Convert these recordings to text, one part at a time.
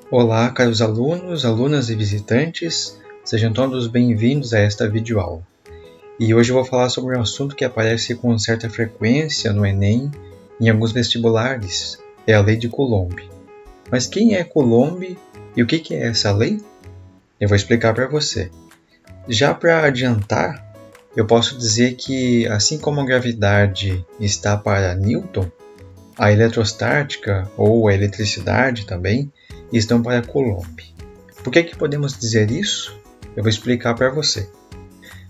Olá, caros alunos, alunas e visitantes, sejam todos bem-vindos a esta videoaula. E hoje eu vou falar sobre um assunto que aparece com certa frequência no Enem e em alguns vestibulares, é a Lei de Coulomb. Mas quem é Coulomb e o que é essa lei? Eu vou explicar para você. Já para adiantar, eu posso dizer que, assim como a gravidade está para Newton, a eletrostática ou a eletricidade também estão para Coulomb. Por que podemos dizer isso? Eu vou explicar para você.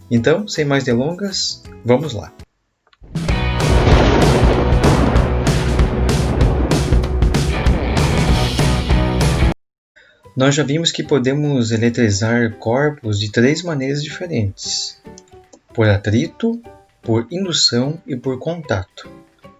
Então, sem mais delongas, vamos lá. Nós já vimos que podemos eletrizar corpos de 3 maneiras diferentes: por atrito, por indução e por contato.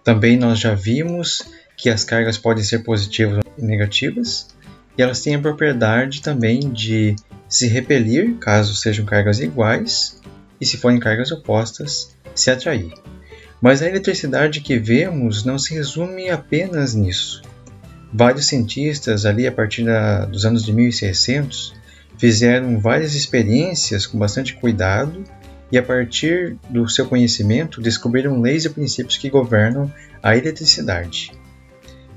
Também nós já vimos que as cargas podem ser positivas ou negativas, e elas têm a propriedade também de se repelir, caso sejam cargas iguais, e se forem cargas opostas, se atrair. Mas a eletricidade que vemos não se resume apenas nisso. Vários cientistas, ali a partir dos anos de 1600, fizeram várias experiências com bastante cuidado e, a partir do seu conhecimento, descobriram leis e princípios que governam a eletricidade.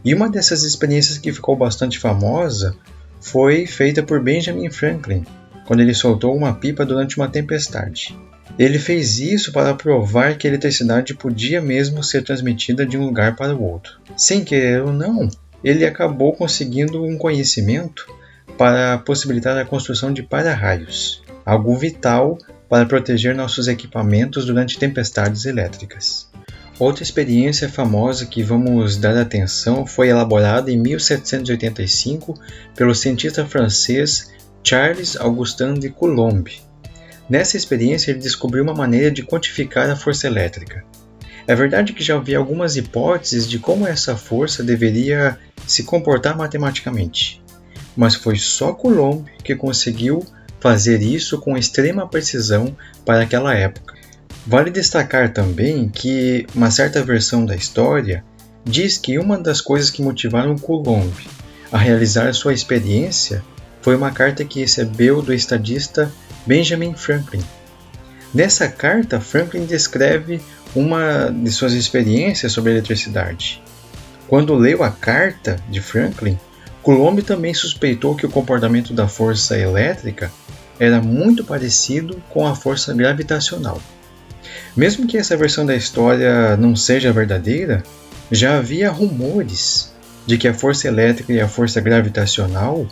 E uma dessas experiências que ficou bastante famosa foi feita por Benjamin Franklin, quando ele soltou uma pipa durante uma tempestade. Ele fez isso para provar que a eletricidade podia mesmo ser transmitida de um lugar para o outro. Sem querer ou não, ele acabou conseguindo um conhecimento para possibilitar a construção de para-raios, algo vital para proteger nossos equipamentos durante tempestades elétricas. Outra experiência famosa que vamos dar atenção foi elaborada em 1785 pelo cientista francês Charles Augustin de Coulomb. Nessa experiência, ele descobriu uma maneira de quantificar a força elétrica. É verdade que já havia algumas hipóteses de como essa força deveria se comportar matematicamente, mas foi só Coulomb que conseguiu fazer isso com extrema precisão para aquela época. Vale destacar também que uma certa versão da história diz que uma das coisas que motivaram Coulomb a realizar sua experiência foi uma carta que recebeu do estadista Benjamin Franklin. Nessa carta, Franklin descreve uma de suas experiências sobre a eletricidade. Quando leu a carta de Franklin, Coulomb também suspeitou que o comportamento da força elétrica era muito parecido com a força gravitacional. Mesmo que essa versão da história não seja verdadeira, já havia rumores de que a força elétrica e a força gravitacional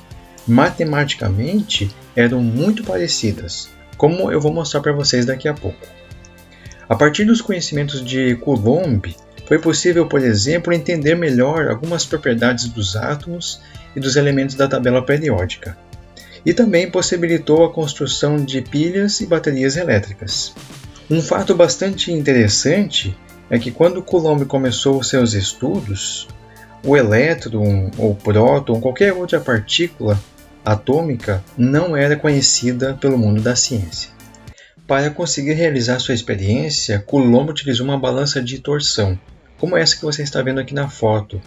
matematicamente eram muito parecidas, como eu vou mostrar para vocês daqui a pouco. A partir dos conhecimentos de Coulomb, foi possível, por exemplo, entender melhor algumas propriedades dos átomos e dos elementos da tabela periódica, e também possibilitou a construção de pilhas e baterias elétricas. Um fato bastante interessante é que quando Coulomb começou seus estudos, o elétron ou próton ou qualquer outra partícula atômica não era conhecida pelo mundo da ciência. Para conseguir realizar sua experiência, Coulomb utilizou uma balança de torção, como essa que você está vendo aqui na foto.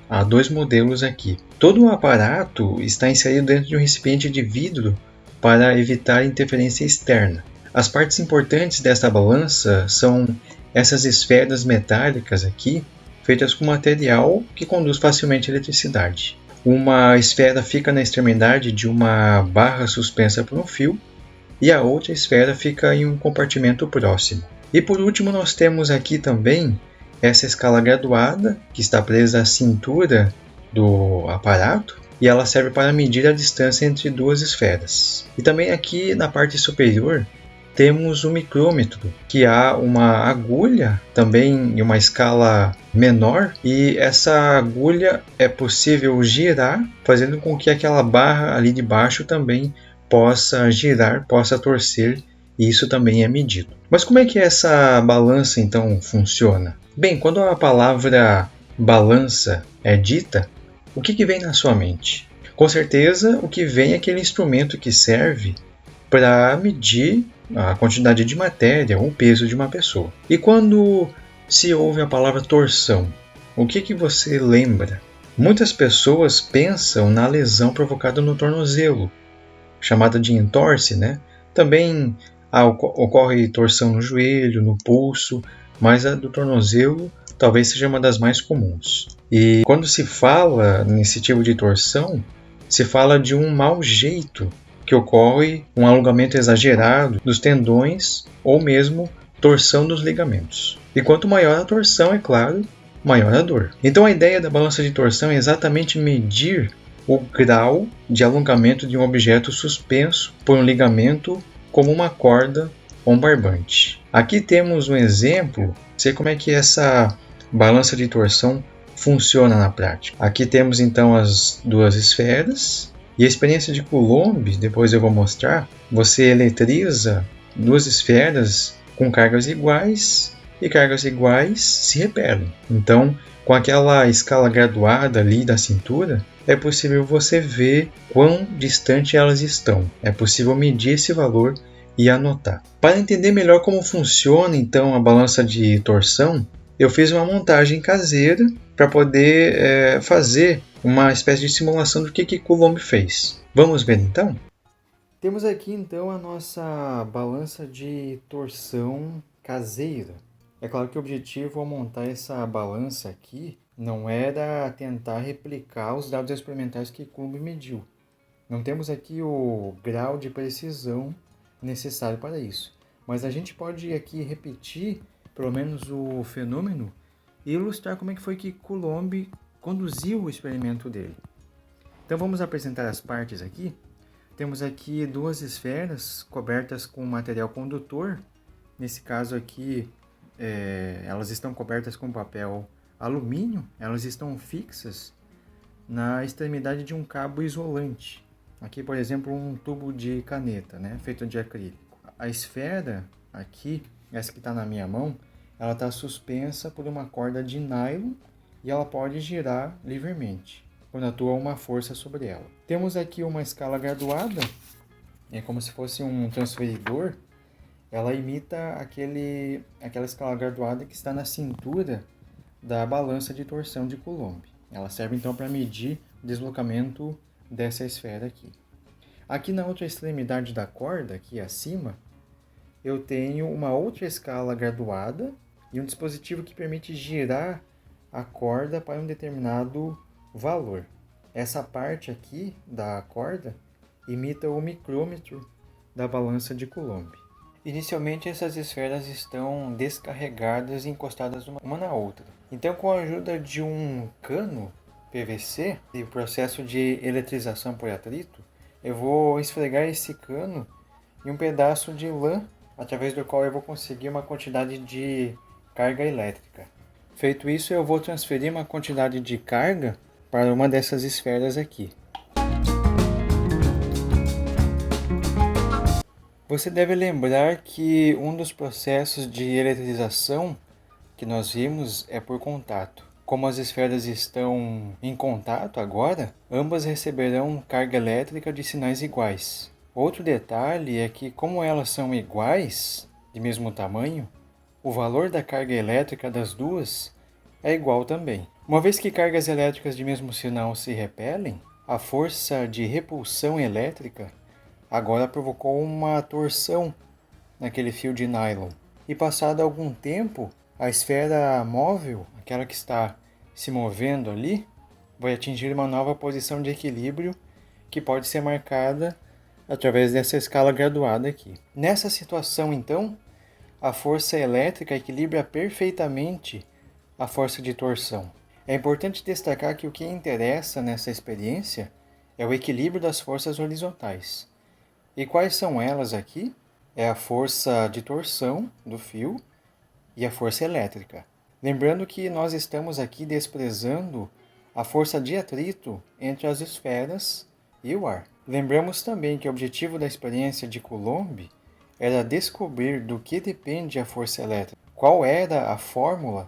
Há 2 modelos aqui. Todo o aparato está inserido dentro de um recipiente de vidro para evitar interferência externa. As partes importantes desta balança são essas esferas metálicas aqui, feitas com material que conduz facilmente a eletricidade. Uma esfera fica na extremidade de uma barra suspensa por um fio, e a outra esfera fica em um compartimento próximo. E por último, nós temos aqui também essa escala graduada, que está presa à cintura do aparato, e ela serve para medir a distância entre 2 esferas. E também aqui na parte superior temos o micrômetro, que há uma agulha também em uma escala menor, e essa agulha é possível girar, fazendo com que aquela barra ali de baixo também possa girar, possa torcer, e isso também é medido. Mas como é que essa balança então funciona? Bem, quando a palavra balança é dita, o que vem na sua mente? Com certeza, o que vem é aquele instrumento que serve para medir a quantidade de matéria ou o peso de uma pessoa. E quando se ouve a palavra torção, o que você lembra? Muitas pessoas pensam na lesão provocada no tornozelo, chamada de entorse, né? Também ocorre torção no joelho, no pulso, mas a do tornozelo talvez seja uma das mais comuns. E quando se fala nesse tipo de torção, se fala de um mau jeito que ocorre, um alongamento exagerado dos tendões ou mesmo torção dos ligamentos. E quanto maior a torção, é claro, maior a dor. Então a ideia da balança de torção é exatamente medir o grau de alongamento de um objeto suspenso por um ligamento, como uma corda ou um barbante. Aqui temos um exemplo, sei como é que essa balança de torção funciona na prática. Aqui temos então as duas esferas e a experiência de Coulomb, depois eu vou mostrar, você eletriza duas esferas com cargas iguais e cargas iguais se repelem. Então, com aquela escala graduada ali da cintura, é possível você ver quão distante elas estão. É possível medir esse valor e anotar. Para entender melhor como funciona então a balança de torção, eu fiz uma montagem caseira para poder fazer uma espécie de simulação do que Coulomb fez. Vamos ver então? Temos aqui então a nossa balança de torção caseira. É claro que o objetivo ao montar essa balança aqui não era tentar replicar os dados experimentais que Coulomb mediu. Não temos aqui o grau de precisão necessário para isso. Mas a gente pode aqui repetir pelo menos o fenômeno e ilustrar como é que foi que Coulomb conduziu o experimento dele. Então vamos apresentar as partes aqui. Temos aqui duas esferas cobertas com material condutor. Nesse caso aqui, elas estão cobertas com papel alumínio. Elas estão fixas na extremidade de um cabo isolante. Aqui, por exemplo, um tubo de caneta, né, feito de acrílico. A esfera aqui, essa que está na minha mão, ela está suspensa por uma corda de nylon e ela pode girar livremente quando atua uma força sobre ela. Temos aqui uma escala graduada, é como se fosse um transferidor. Ela imita aquela escala graduada que está na cintura da balança de torção de Coulomb. Ela serve então para medir o deslocamento dessa esfera aqui. Aqui na outra extremidade da corda, aqui acima, eu tenho uma outra escala graduada e um dispositivo que permite girar a corda para um determinado valor. Essa parte aqui da corda imita o micrômetro da balança de Coulomb. Inicialmente essas esferas estão descarregadas e encostadas uma na outra. Então, com a ajuda de um cano PVC e o processo de eletrização por atrito, eu vou esfregar esse cano em um pedaço de lã, através do qual eu vou conseguir uma quantidade de carga elétrica. Feito isso, eu vou transferir uma quantidade de carga para uma dessas esferas aqui. Você deve lembrar que um dos processos de eletrização que nós vimos é por contato. Como as esferas estão em contato agora, ambas receberão carga elétrica de sinais iguais. Outro detalhe é que, como elas são iguais, de mesmo tamanho, o valor da carga elétrica das duas é igual também. Uma vez que cargas elétricas de mesmo sinal se repelem, a força de repulsão elétrica agora provocou uma torção naquele fio de nylon. E passado algum tempo, a esfera móvel, aquela que está se movendo ali, vai atingir uma nova posição de equilíbrio que pode ser marcada através dessa escala graduada aqui. Nessa situação, então, a força elétrica equilibra perfeitamente a força de torção. É importante destacar que o que interessa nessa experiência é o equilíbrio das forças horizontais. E quais são elas aqui? É a força de torção do fio e a força elétrica. Lembrando que nós estamos aqui desprezando a força de atrito entre as esferas e o ar. Lembramos também que o objetivo da experiência de Coulomb era descobrir do que depende a força elétrica. Qual era a fórmula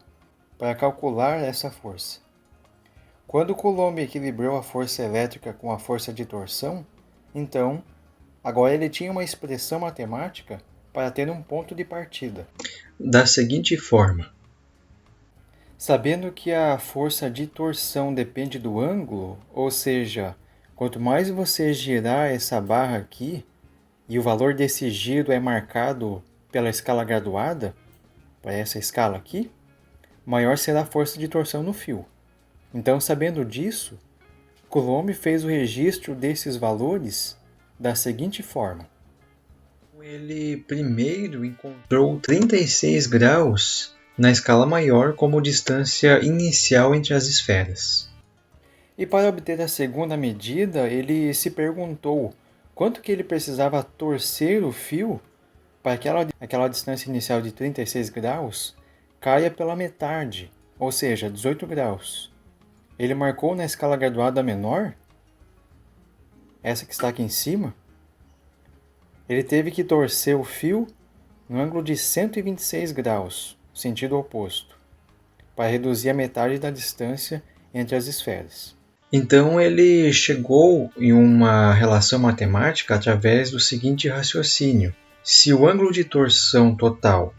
para calcular essa força? Quando Coulomb equilibrou a força elétrica com a força de torção, então, agora ele tinha uma expressão matemática para ter um ponto de partida. Da seguinte forma: Sabendo que a força de torção depende do ângulo, ou seja, quanto mais você girar essa barra aqui, e o valor desse giro é marcado pela escala graduada, para essa escala aqui, maior será a força de torção no fio. Então, sabendo disso, Coulomb fez o registro desses valores da seguinte forma. Ele primeiro encontrou 36 graus na escala maior como distância inicial entre as esferas. E para obter a segunda medida, ele se perguntou quanto que ele precisava torcer o fio para que aquela distância inicial de 36 graus caia pela metade, ou seja, 18 graus. Ele marcou na escala graduada menor, essa que está aqui em cima. Ele teve que torcer o fio no ângulo de 126 graus, sentido oposto, para reduzir a metade da distância entre as esferas. Então ele chegou em uma relação matemática através do seguinte raciocínio. Se o ângulo de torção total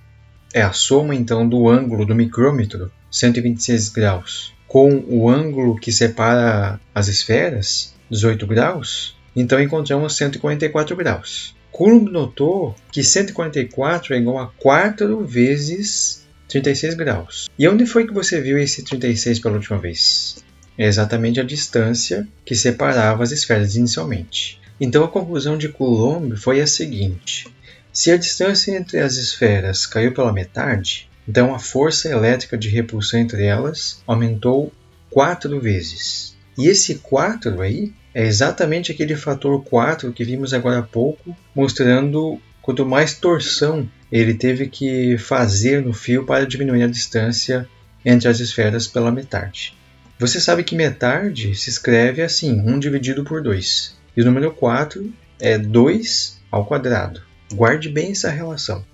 é a soma então do ângulo do micrômetro, 126 graus, com o ângulo que separa as esferas, 18 graus, então encontramos 144 graus. Coulomb notou que 144 é igual a 4 vezes 36 graus. E onde foi que você viu esse 36 pela última vez? É exatamente a distância que separava as esferas inicialmente. Então a conclusão de Coulomb foi a seguinte. Se a distância entre as esferas caiu pela metade, então a força elétrica de repulsão entre elas aumentou 4 vezes. E esse 4 aí é exatamente aquele fator 4 que vimos agora há pouco, mostrando quanto mais torção ele teve que fazer no fio para diminuir a distância entre as esferas pela metade. Você sabe que metade se escreve assim, 1 dividido por 2. E o número 4 é 2 ao quadrado. Guarde bem essa relação.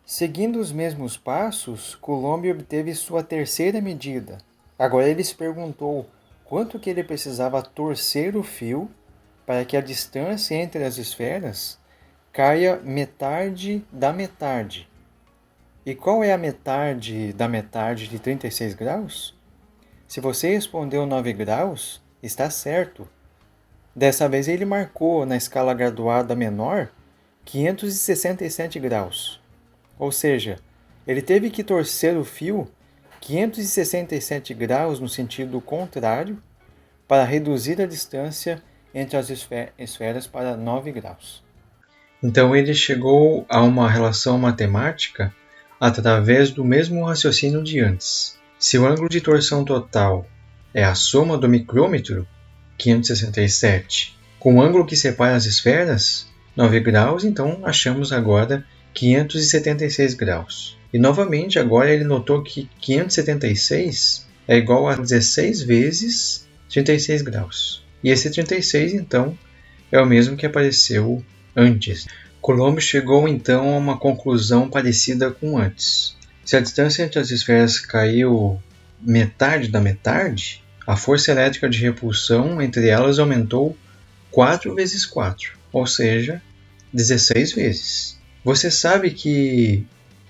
Seguindo os mesmos passos, Coulomb obteve sua terceira medida. Agora ele se perguntou quanto que ele precisava torcer o fio para que a distância entre as esferas caia metade da metade. E qual é a metade da metade de 36 graus? Se você respondeu 9 graus, está certo. Dessa vez ele marcou na escala graduada menor 567 graus. Ou seja, ele teve que torcer o fio 567 graus no sentido contrário para reduzir a distância entre as esferas para 9 graus. Então ele chegou a uma relação matemática através do mesmo raciocínio de antes. Se o ângulo de torção total é a soma do micrômetro, 567, com o ângulo que separa as esferas, 9 graus, então achamos agora 576 graus. E novamente agora ele notou que 576 é igual a 16 vezes 36 graus. E esse 36 então é o mesmo que apareceu antes. Coulomb chegou então a uma conclusão parecida com antes. Se a distância entre as esferas caiu metade da metade, a força elétrica de repulsão entre elas aumentou 4 vezes 4, ou seja, 16 vezes. Você sabe que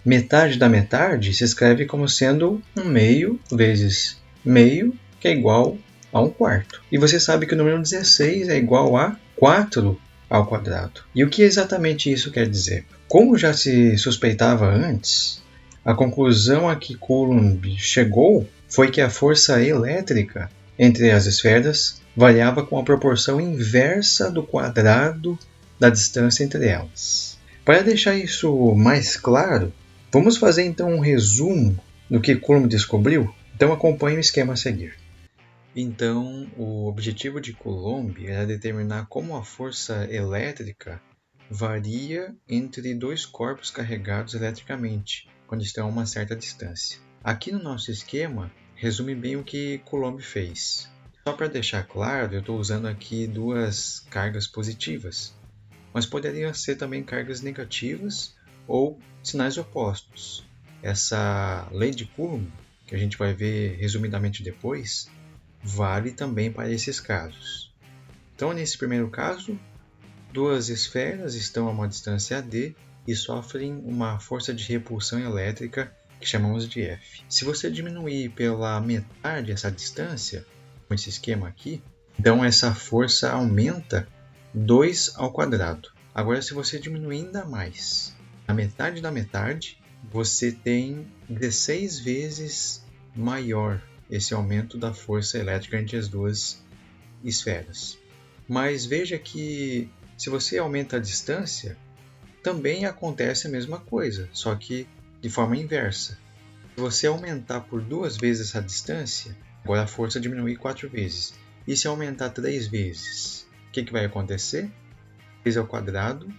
metade da metade se escreve como sendo 1 meio vezes meio, que é igual a 1 quarto. E você sabe que o número 16 é igual a 4 ao quadrado. E o que exatamente isso quer dizer? Como já se suspeitava antes, a conclusão a que Coulomb chegou foi que a força elétrica entre as esferas variava com a proporção inversa do quadrado da distância entre elas. Para deixar isso mais claro, vamos fazer então um resumo do que Coulomb descobriu? Então acompanhe o esquema a seguir. Então, o objetivo de Coulomb era determinar como a força elétrica varia entre dois corpos carregados eletricamente, quando estão a uma certa distância. Aqui no nosso esquema, resume bem o que Coulomb fez. Só para deixar claro, eu estou usando aqui duas cargas positivas, mas poderiam ser também cargas negativas ou sinais opostos. Essa lei de Coulomb, que a gente vai ver resumidamente depois, vale também para esses casos. Então, nesse primeiro caso, duas esferas estão a uma distância d e sofrem uma força de repulsão elétrica que chamamos de F. Se você diminuir pela metade essa distância, com esse esquema aqui, então essa força aumenta 2 ao quadrado. Agora, se você diminuir ainda mais, a metade da metade, você tem 16 vezes maior esse aumento da força elétrica entre as duas esferas. Mas veja que se você aumenta a distância, também acontece a mesma coisa, só que de forma inversa. Se você aumentar por 2 vezes essa distância, agora a força diminui 4 vezes. E se aumentar 3 vezes, o que vai acontecer? 3 ao quadrado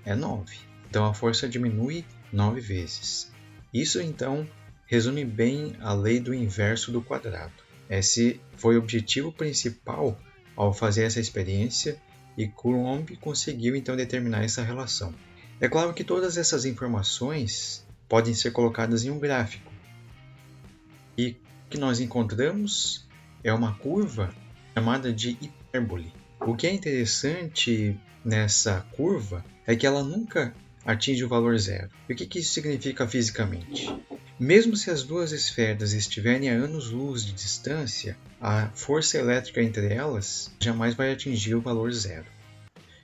é 9. Então a força diminui 9 vezes. Isso então resume bem a lei do inverso do quadrado. Esse foi o objetivo principal ao fazer essa experiência e Coulomb conseguiu então determinar essa relação. É claro que todas essas informações podem ser colocadas em um gráfico. E o que nós encontramos é uma curva chamada de hipérbole. O que é interessante nessa curva é que ela nunca atinge o valor zero. E o que isso significa fisicamente? Mesmo se as duas esferas estiverem a anos-luz de distância, a força elétrica entre elas jamais vai atingir o valor zero.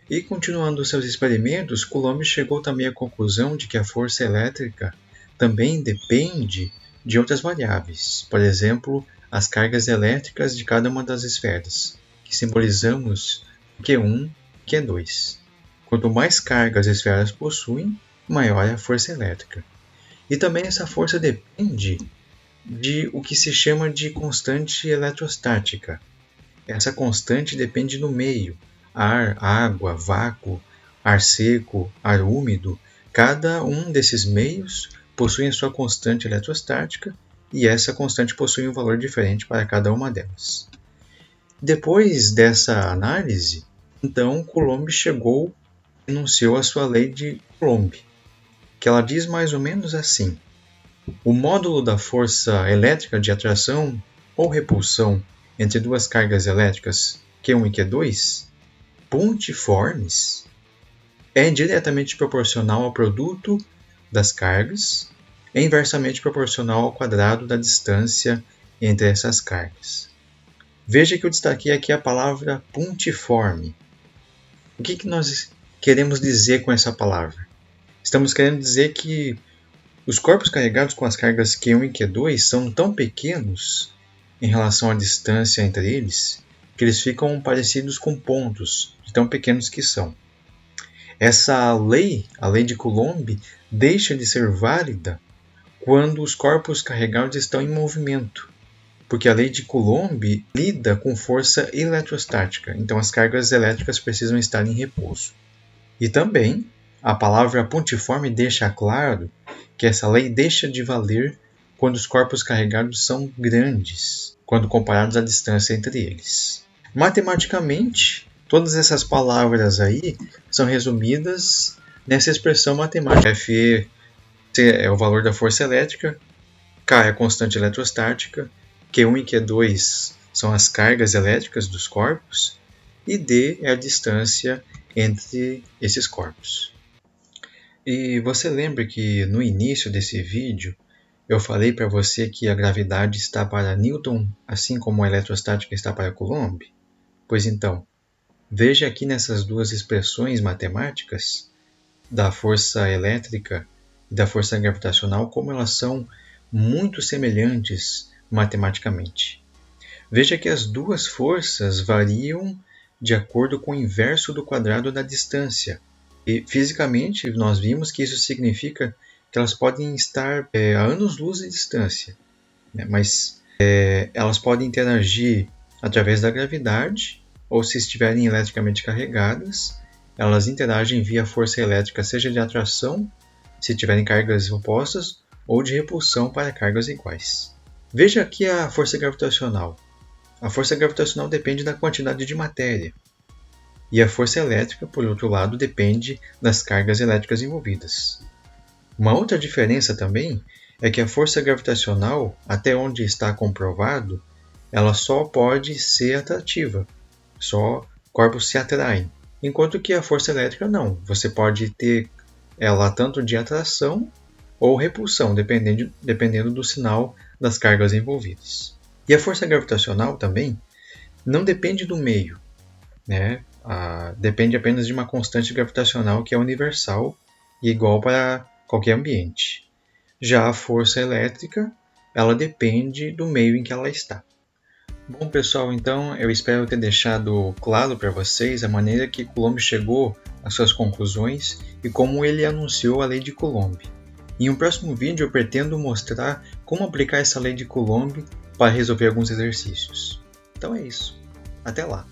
E continuando seus experimentos, Coulomb chegou também à conclusão de que a força elétrica também depende de outras variáveis, por exemplo, as cargas elétricas de cada uma das esferas, que simbolizamos Q1 e Q2. Quanto mais carga as esferas possuem, maior é a força elétrica. E também essa força depende de o que se chama de constante eletrostática. Essa constante depende do meio, ar, água, vácuo, ar seco, ar úmido. Cada um desses meios possui a sua constante eletrostática e essa constante possui um valor diferente para cada uma delas. Depois dessa análise, então Coulomb chegou e enunciou a sua lei de Coulomb, que ela diz mais ou menos assim: o módulo da força elétrica de atração ou repulsão entre duas cargas elétricas Q1 e Q2, pontiformes, é diretamente proporcional ao produto das cargas e inversamente proporcional ao quadrado da distância entre essas cargas. Veja que eu destaquei aqui a palavra pontiforme. O que nós queremos dizer com essa palavra? Estamos querendo dizer que os corpos carregados com as cargas Q1 e Q2 são tão pequenos em relação à distância entre eles que eles ficam parecidos com pontos, de tão pequenos que são. Essa lei, a lei de Coulomb, deixa de ser válida quando os corpos carregados estão em movimento, porque a lei de Coulomb lida com força eletrostática, então as cargas elétricas precisam estar em repouso. E também a palavra pontiforme deixa claro que essa lei deixa de valer quando os corpos carregados são grandes, quando comparados à distância entre eles. Matematicamente, todas essas palavras aí são resumidas nessa expressão matemática. F é o valor da força elétrica, K é a constante eletrostática, Q1 e Q2 são as cargas elétricas dos corpos e D é a distância entre esses corpos. E você lembra que no início desse vídeo eu falei para você que a gravidade está para Newton, assim como a eletrostática está para Coulomb? Pois então, veja aqui nessas duas expressões matemáticas da força elétrica e da força gravitacional como elas são muito semelhantes matematicamente. Veja que as duas forças variam de acordo com o inverso do quadrado da distância. E fisicamente nós vimos que isso significa que elas podem estar a anos-luz de distância, né? Mas elas podem interagir através da gravidade, ou se estiverem eletricamente carregadas, elas interagem via força elétrica, seja de atração, se tiverem cargas opostas, ou de repulsão para cargas iguais. Veja aqui a força gravitacional. A força gravitacional depende da quantidade de matéria. E a força elétrica, por outro lado, depende das cargas elétricas envolvidas. Uma outra diferença também é que a força gravitacional, até onde está comprovado, ela só pode ser atrativa. Só corpos se atraem. Enquanto que a força elétrica não. Você pode ter ela tanto de atração ou repulsão, dependendo do sinal das cargas envolvidas. E a força gravitacional também não depende do meio, né? Depende apenas de uma constante gravitacional que é universal e igual para qualquer ambiente. Já a força elétrica, ela depende do meio em que ela está. Bom, pessoal, então eu espero ter deixado claro para vocês a maneira que Coulomb chegou às suas conclusões e como ele anunciou a lei de Coulomb. Em um próximo vídeo eu pretendo mostrar como aplicar essa lei de Coulomb para resolver alguns exercícios. Então é isso. Até lá!